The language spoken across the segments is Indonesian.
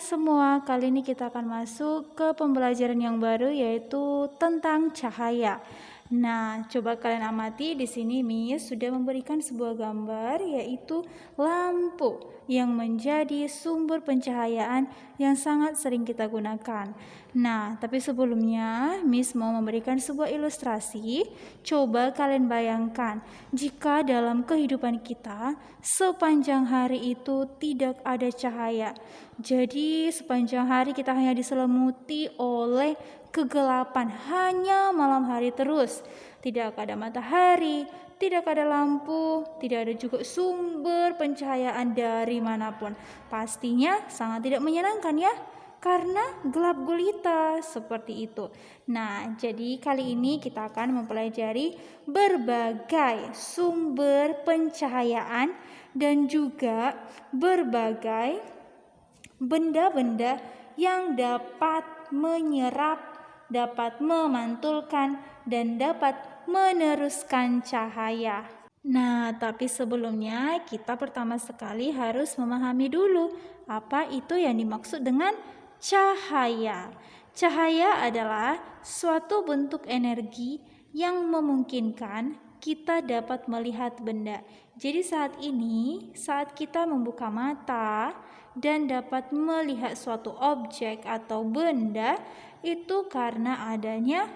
semua, kali ini kita akan masuk ke pembelajaran yang baru yaitu tentang cahaya. Nah, coba kalian amati di sini Miss sudah memberikan sebuah gambar yaitu lampu yang menjadi sumber pencahayaan yang sangat sering kita gunakan. Nah, tapi sebelumnya Miss mau memberikan sebuah ilustrasi. Coba kalian bayangkan jika dalam kehidupan kita sepanjang hari itu tidak ada cahaya. Jadi sepanjang hari kita hanya diselimuti oleh kegelapan, hanya malam hari terus. Tidak ada matahari, tidak ada lampu, tidak ada juga sumber pencahayaan dari manapun. Pastinya sangat tidak menyenangkan ya, karena gelap gulita seperti itu. Nah, jadi kali ini kita akan mempelajari berbagai sumber pencahayaan dan juga berbagai benda-benda yang dapat menyerap, dapat memantulkan, dan dapat meneruskan cahaya. Nah, tapi sebelumnya kita pertama sekali harus memahami dulu apa itu yang dimaksud dengan cahaya. Cahaya adalah suatu bentuk energi yang memungkinkan kita dapat melihat benda. Jadi saat ini, saat kita membuka mata dan dapat melihat suatu objek atau benda, itu karena adanya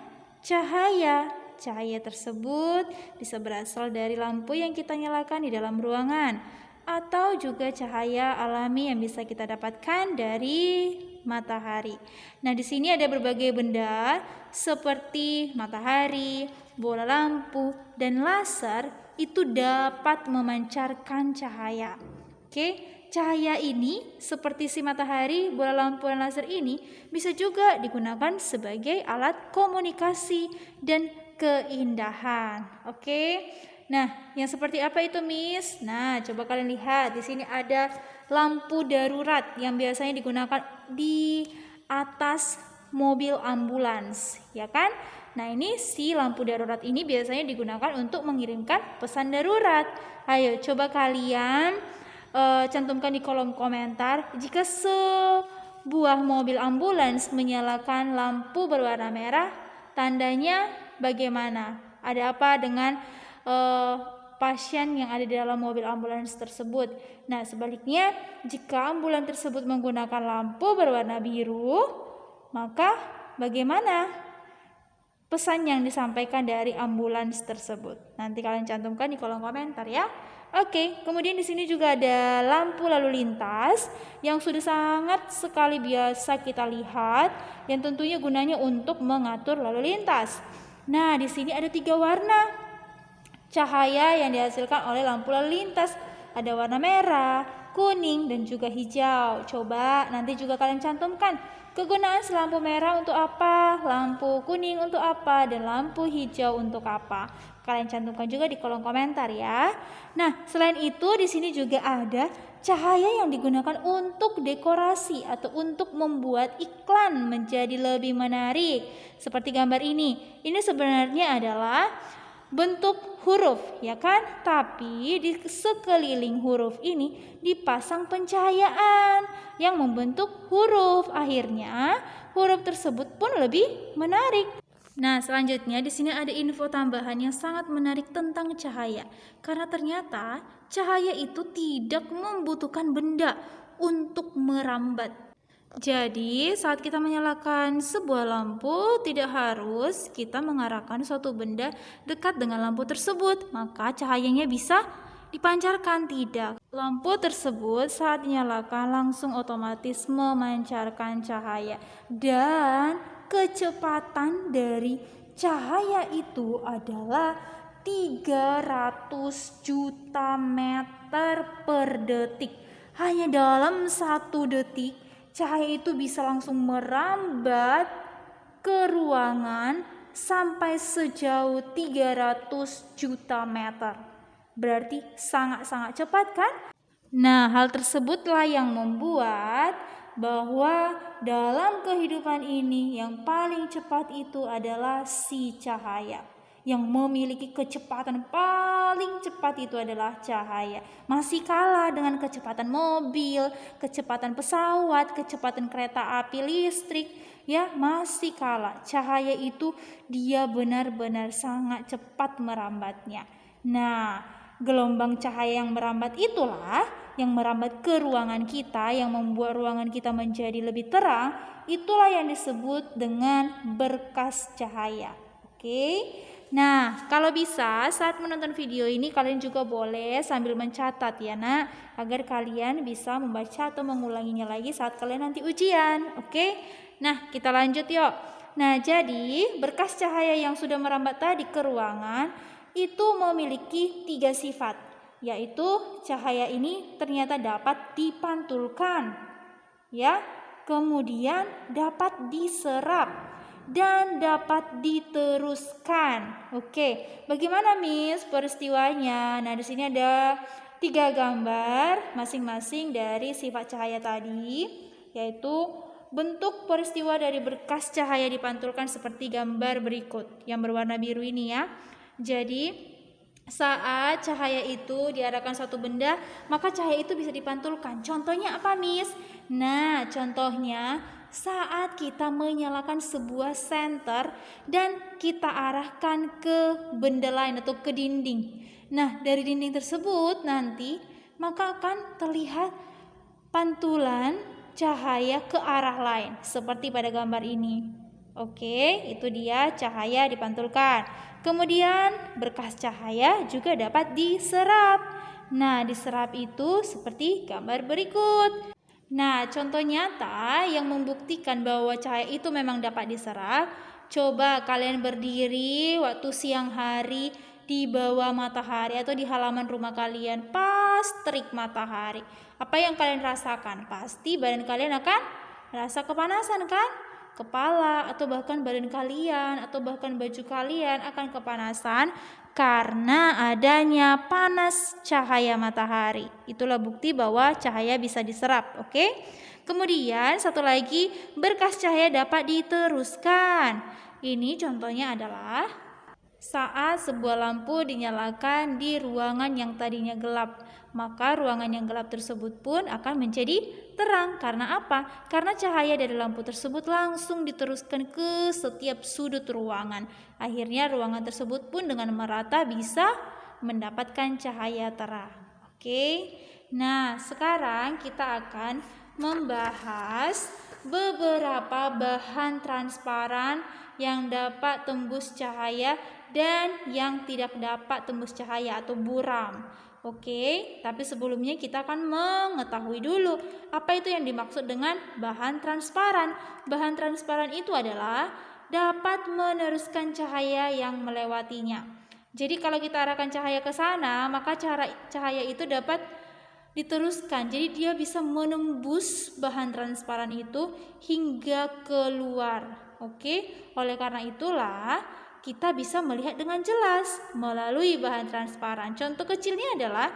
cahaya. Cahaya tersebut bisa berasal dari lampu yang kita nyalakan di dalam ruangan, atau juga cahaya alami yang bisa kita dapatkan dari matahari. Nah, di sini ada berbagai benda seperti matahari, bola lampu, dan laser itu dapat memancarkan cahaya. Cahaya ini seperti si matahari, bola lampu, dan laser ini bisa juga digunakan sebagai alat komunikasi dan keindahan. Nah, yang seperti apa itu, Miss? Nah, coba kalian lihat di sini ada lampu darurat yang biasanya digunakan di atas mobil ambulans, ya kan? Nah, ini si lampu darurat ini biasanya digunakan untuk mengirimkan pesan darurat. Ayo, coba kalian cantumkan di kolom komentar jika sebuah mobil ambulans menyalakan lampu berwarna merah, tandanya bagaimana? Ada apa dengan pasien yang ada di dalam mobil ambulans tersebut? Nah, sebaliknya jika ambulans tersebut menggunakan lampu berwarna biru, maka bagaimana pesan yang disampaikan dari ambulans tersebut? Nanti kalian cantumkan di kolom komentar ya. Kemudian di sini juga ada lampu lalu lintas yang sudah sangat sekali biasa kita lihat, yang tentunya gunanya untuk mengatur lalu lintas. Nah, di sini ada 3 warna cahaya yang dihasilkan oleh lampu lalu lintas. Ada warna merah, kuning, dan juga hijau. Coba nanti juga kalian cantumkan kegunaan lampu merah untuk apa, lampu kuning untuk apa, dan lampu hijau untuk apa. Kalian cantumkan juga di kolom komentar ya. Nah, selain itu di sini juga ada cahaya yang digunakan untuk dekorasi atau untuk membuat iklan menjadi lebih menarik. Seperti gambar ini. Ini sebenarnya adalah bentuk huruf, ya kan? Tapi di sekeliling huruf ini dipasang pencahayaan yang membentuk huruf. Akhirnya huruf tersebut pun lebih menarik. Nah, selanjutnya di sini ada info tambahan yang sangat menarik tentang cahaya. Karena ternyata cahaya itu tidak membutuhkan benda untuk merambat. Jadi, saat kita menyalakan sebuah lampu, tidak harus kita mengarahkan suatu benda dekat dengan lampu tersebut, maka cahayanya bisa dipancarkan. Tidak. Lampu tersebut saat dinyalakan langsung otomatis memancarkan cahaya. Dan kecepatan dari cahaya itu adalah 300 juta meter per detik. Hanya dalam 1 detik, cahaya itu bisa langsung merambat ke ruangan sampai sejauh 300 juta meter. Berarti sangat-sangat cepat kan? Nah, hal tersebutlah yang membuat bahwa dalam kehidupan ini yang paling cepat itu adalah si cahaya. yang memiliki kecepatan paling cepat itu adalah cahaya. Masih kalah dengan kecepatan mobil, kecepatan pesawat, kecepatan kereta api listrik, ya masih kalah. Cahaya itu dia benar-benar sangat cepat merambatnya. Nah, gelombang cahaya yang merambat itulah yang merambat ke ruangan kita, yang membuat ruangan kita menjadi lebih terang. Itulah yang disebut dengan berkas cahaya. Oke. Nah, kalau bisa saat menonton video ini kalian juga boleh sambil mencatat ya nak, agar kalian bisa membaca atau mengulanginya lagi saat kalian nanti ujian. Oke. Nah, kita lanjut yuk. Nah, jadi berkas cahaya yang sudah merambat tadi ke ruangan itu memiliki 3 sifat, yaitu cahaya ini ternyata dapat dipantulkan, ya, kemudian dapat diserap dan dapat diteruskan. Oke, bagaimana Miss peristiwanya? Nah, di sini ada 3 gambar masing-masing dari sifat cahaya tadi, yaitu bentuk peristiwa dari berkas cahaya dipantulkan seperti gambar berikut yang berwarna biru ini ya. Jadi saat cahaya itu diarahkan suatu benda, maka cahaya itu bisa dipantulkan. Contohnya apa, Miss? Nah, contohnya saat kita menyalakan sebuah senter dan kita arahkan ke benda lain atau ke dinding. Nah, dari dinding tersebut nanti maka akan terlihat pantulan cahaya ke arah lain seperti pada gambar ini. Oke, itu dia cahaya dipantulkan. Kemudian berkas cahaya juga dapat diserap. Nah, diserap itu seperti gambar berikut. Nah, contoh nyata yang membuktikan bahwa cahaya itu memang dapat diserap. Coba kalian berdiri waktu siang hari di bawah matahari atau di halaman rumah kalian pas terik matahari. Apa yang kalian rasakan? Pasti badan kalian akan merasa kepanasan kan? Kepala atau bahkan badan kalian atau bahkan baju kalian akan kepanasan karena adanya panas cahaya matahari. Itulah bukti bahwa cahaya bisa diserap, oke? Kemudian satu lagi, berkas cahaya dapat diteruskan. Ini contohnya adalah saat sebuah lampu dinyalakan di ruangan yang tadinya gelap, maka ruangan yang gelap tersebut pun akan menjadi terang. Karena apa? Karena cahaya dari lampu tersebut langsung diteruskan ke setiap sudut ruangan. Akhirnya ruangan tersebut pun dengan merata bisa mendapatkan cahaya terang. Oke. Nah, sekarang kita akan membahas beberapa bahan transparan yang dapat tembus cahaya dan yang tidak dapat tembus cahaya atau buram. Oke, tapi sebelumnya kita akan mengetahui dulu apa itu yang dimaksud dengan bahan transparan. Bahan transparan itu adalah dapat meneruskan cahaya yang melewatinya. Jadi kalau kita arahkan cahaya ke sana, maka cahaya itu dapat diteruskan. Jadi dia bisa menembus bahan transparan itu hingga keluar. Oke, oleh karena itulah kita bisa melihat dengan jelas melalui bahan transparan. Contoh kecilnya adalah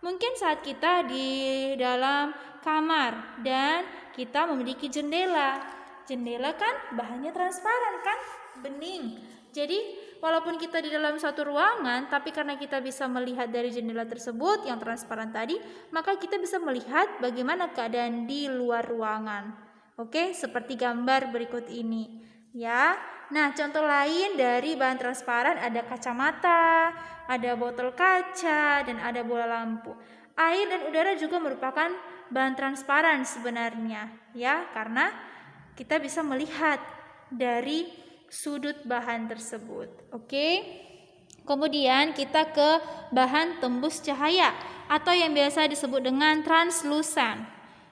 mungkin saat kita di dalam kamar dan kita memiliki jendela. Jendela kan bahannya transparan kan, bening. Jadi walaupun kita di dalam suatu ruangan, tapi karena kita bisa melihat dari jendela tersebut yang transparan tadi, maka kita bisa melihat bagaimana keadaan di luar ruangan. Oke, seperti gambar berikut ini. Ya, nah contoh lain dari bahan transparan ada kacamata, ada botol kaca, dan ada bola lampu. Air dan udara juga merupakan bahan transparan sebenarnya, ya, karena kita bisa melihat dari sudut bahan tersebut. Oke. Kemudian kita ke bahan tembus cahaya atau yang biasa disebut dengan translusan.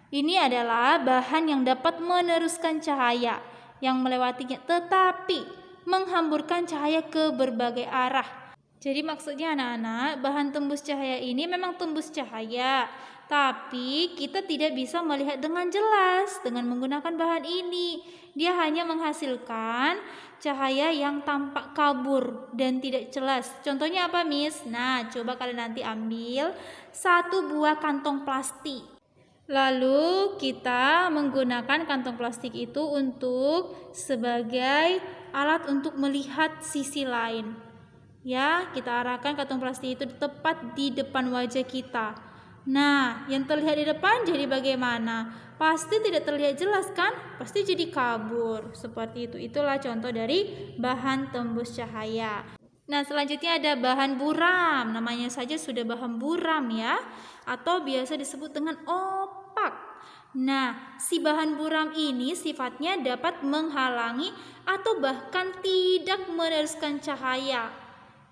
Ini adalah bahan yang dapat meneruskan cahaya yang melewatinya tetapi menghamburkan cahaya ke berbagai arah. Jadi maksudnya anak-anak, bahan tembus cahaya ini memang tembus cahaya, tapi kita tidak bisa melihat dengan jelas dengan menggunakan bahan ini. Dia hanya menghasilkan cahaya yang tampak kabur dan tidak jelas. Contohnya apa, Miss? Nah, coba kalian nanti ambil satu buah kantong plastik. Lalu kita menggunakan kantong plastik itu untuk sebagai alat untuk melihat sisi lain. Ya, kita arahkan kantong plastik itu tepat di depan wajah kita. Nah, yang terlihat di depan jadi bagaimana? Pasti tidak terlihat jelas kan? Pasti jadi kabur. Seperti itu. Itulah contoh dari bahan tembus cahaya. Nah, selanjutnya ada bahan buram. Namanya saja sudah bahan buram ya, atau biasa disebut dengan opak. Nah, si bahan buram ini sifatnya dapat menghalangi atau bahkan tidak meneruskan cahaya.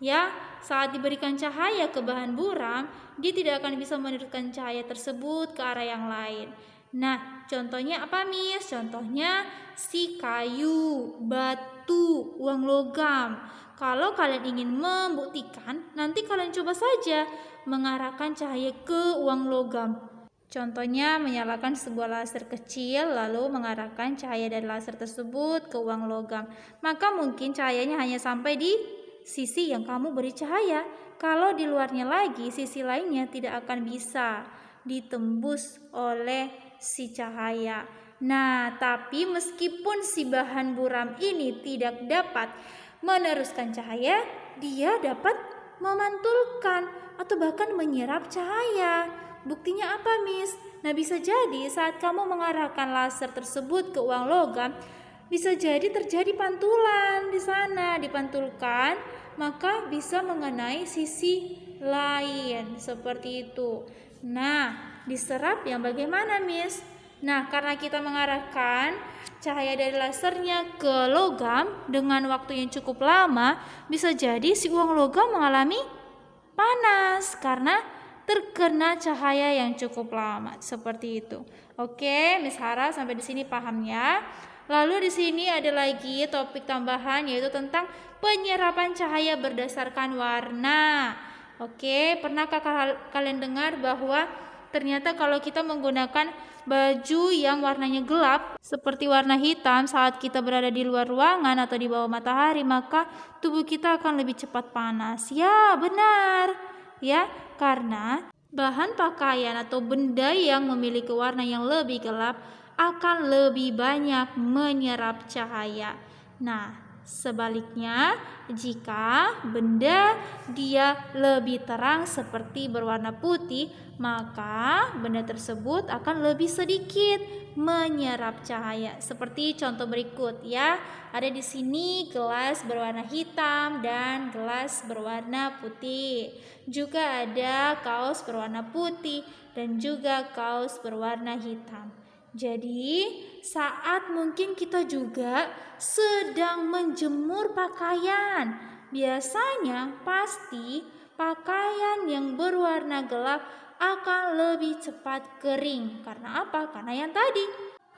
Ya, saat diberikan cahaya ke bahan buram, dia tidak akan bisa meneruskan cahaya tersebut ke arah yang lain. Nah, contohnya apa, Miss? Contohnya si kayu, batu, uang logam. Kalau kalian ingin membuktikan, nanti kalian coba saja mengarahkan cahaya ke uang logam. Contohnya menyalakan sebuah laser kecil lalu mengarahkan cahaya dari laser tersebut ke uang logam. Maka mungkin cahayanya hanya sampai di sisi yang kamu beri cahaya. Kalau di luarnya lagi, sisi lainnya tidak akan bisa ditembus oleh si cahaya. Nah, tapi meskipun si bahan buram ini tidak dapat meneruskan cahaya, dia dapat memantulkan atau bahkan menyerap cahaya. Buktinya apa, Miss? Nah, bisa jadi saat kamu mengarahkan laser tersebut ke uang logam, bisa jadi terjadi pantulan di sana, dipantulkan, maka bisa mengenai sisi lain seperti itu. Nah, diserap yang bagaimana, Miss? Nah, karena kita mengarahkan cahaya dari lasernya ke logam dengan waktu yang cukup lama, bisa jadi si uang logam mengalami panas karena terkena cahaya yang cukup lama seperti itu. Oke, Miss Hara sampai di sini paham ya. Lalu di sini ada lagi topik tambahan yaitu tentang penyerapan cahaya berdasarkan warna. Oke, pernahkah kalian dengar bahwa ternyata kalau kita menggunakan baju yang warnanya gelap seperti warna hitam saat kita berada di luar ruangan atau di bawah matahari, maka tubuh kita akan lebih cepat panas. Ya, benar. Ya, karena bahan pakaian atau benda yang memiliki warna yang lebih gelap akan lebih banyak menyerap cahaya. Nah, sebaliknya jika benda dia lebih terang seperti berwarna putih, maka benda tersebut akan lebih sedikit menyerap cahaya. Seperti contoh berikut ya. Ada di sini gelas berwarna hitam dan gelas berwarna putih. Juga ada kaos berwarna putih dan juga kaos berwarna hitam. Jadi, saat mungkin kita juga sedang menjemur pakaian, biasanya pasti pakaian yang berwarna gelap akan lebih cepat kering. Karena apa? Karena yang tadi.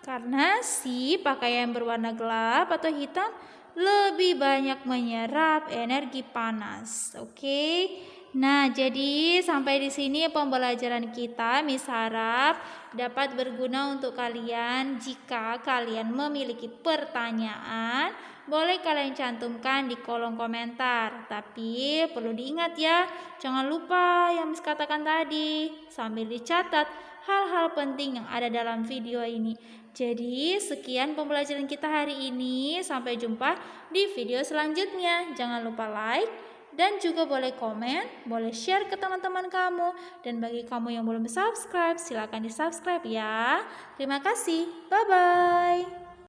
Karena si pakaian berwarna gelap atau hitam lebih banyak menyerap energi panas. Oke. Nah, jadi sampai di sini pembelajaran kita. Miss harap dapat berguna untuk kalian. Jika kalian memiliki pertanyaan, boleh kalian cantumkan di kolom komentar. Tapi perlu diingat ya, jangan lupa yang Miss katakan tadi. Sambil dicatat hal-hal penting yang ada dalam video ini. Jadi sekian pembelajaran kita hari ini. Sampai jumpa di video selanjutnya. Jangan lupa like dan juga boleh komen, boleh share ke teman-teman kamu. Dan bagi kamu yang belum subscribe, silakan di subscribe ya. Terima kasih. Bye-bye.